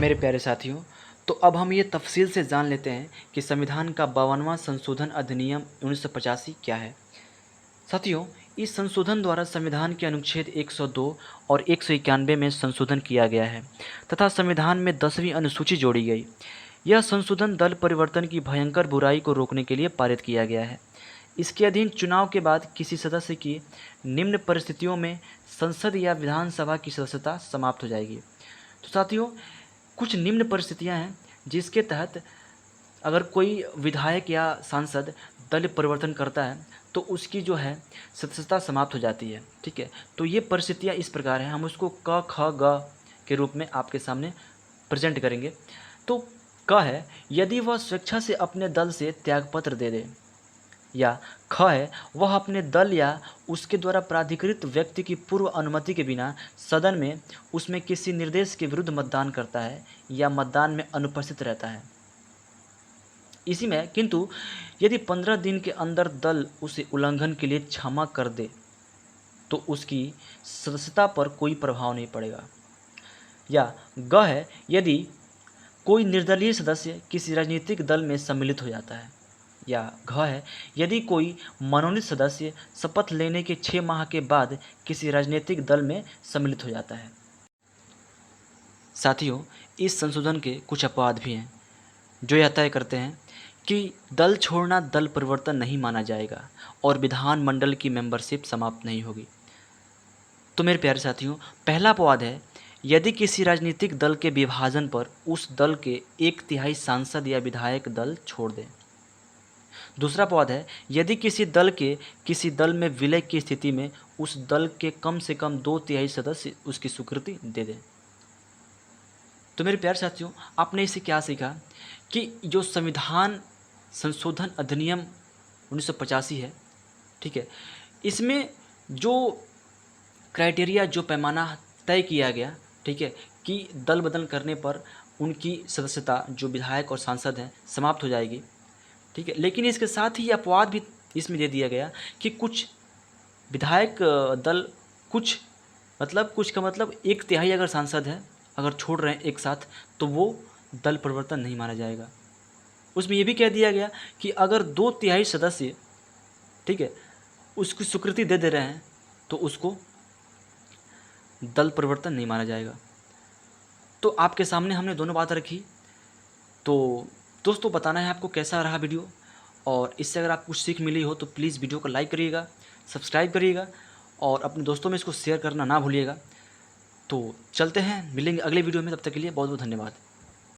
मेरे प्यारे साथियों, तो अब हम ये तफसील से जान लेते हैं कि संविधान का 52वां संशोधन अधिनियम 1985 क्या है। साथियों, इस संशोधन द्वारा संविधान के अनुच्छेद 102 और 191 में संशोधन किया गया है तथा संविधान में 10वीं अनुसूची जोड़ी गई। यह संशोधन दल परिवर्तन की भयंकर बुराई को रोकने के लिए पारित किया गया है। इसके अधीन चुनाव के बाद किसी सदस्य की निम्न परिस्थितियों में संसद या विधानसभा की सदस्यता समाप्त हो जाएगी। तो साथियों, कुछ निम्न परिस्थितियां हैं जिसके तहत अगर कोई विधायक या सांसद दल परिवर्तन करता है तो उसकी जो है सदस्यता समाप्त हो जाती है। ठीक है, तो ये परिस्थितियां इस प्रकार हैं, हम उसको क ख ग के रूप में आपके सामने प्रेजेंट करेंगे। तो क है, यदि वह स्वेच्छा से अपने दल से त्यागपत्र दे दे। या ख है, वह अपने दल या उसके द्वारा प्राधिकृत व्यक्ति की पूर्व अनुमति के बिना सदन में उसमें किसी निर्देश के विरुद्ध मतदान करता है या मतदान में अनुपस्थित रहता है। इसी में किंतु यदि 15 दिन के अंदर दल उसे उल्लंघन के लिए क्षमा कर दे तो उसकी सदस्यता पर कोई प्रभाव नहीं पड़ेगा। या ग है, यदि कोई निर्दलीय सदस्य किसी राजनीतिक दल में सम्मिलित हो जाता है। या घ है, यदि कोई मनोनीत सदस्य शपथ लेने के 6 माह के बाद किसी राजनीतिक दल में सम्मिलित हो जाता है। साथियों, इस संशोधन के कुछ अपवाद भी हैं जो यह तय करते हैं कि दल छोड़ना दल परिवर्तन नहीं माना जाएगा और विधानमंडल की मेंबरशिप समाप्त नहीं होगी। तो मेरे प्यारे साथियों, पहला अपवाद है, यदि किसी राजनीतिक दल के विभाजन पर उस दल के 1/3 सांसद या विधायक दल छोड़ दें। दूसरा अपवाद है, यदि किसी दल में विलय की स्थिति में उस दल के कम से कम 2/3 सदस्य उसकी स्वीकृति दे दें। तो मेरे प्यारे साथियों, आपने इससे क्या सीखा कि जो संविधान संशोधन अधिनियम 1985 है, ठीक है, इसमें जो क्राइटेरिया, जो पैमाना तय किया गया, ठीक है, कि दल बदल करने पर उनकी सदस्यता जो विधायक और सांसद हैं समाप्त हो जाएगी। ठीक है, लेकिन इसके साथ ही अपवाद भी इसमें दे दिया गया कि कुछ विधायक दल कुछ का मतलब 1/3 अगर सांसद है अगर छोड़ रहे हैं एक साथ तो वो दल परिवर्तन नहीं माना जाएगा। उसमें ये भी कह दिया गया कि अगर 2/3 सदस्य, ठीक है, उसकी स्वीकृति दे रहे हैं तो उसको दल परिवर्तन नहीं माना जाएगा। तो आपके सामने हमने दोनों बातें रखी। तो दोस्तों, बताना है आपको कैसा रहा वीडियो, और इससे अगर आपको कुछ सीख मिली हो तो प्लीज़ वीडियो को लाइक करिएगा, सब्सक्राइब करिएगा और अपने दोस्तों में इसको शेयर करना ना भूलिएगा। तो चलते हैं, मिलेंगे अगले वीडियो में, तब तक के लिए बहुत बहुत धन्यवाद।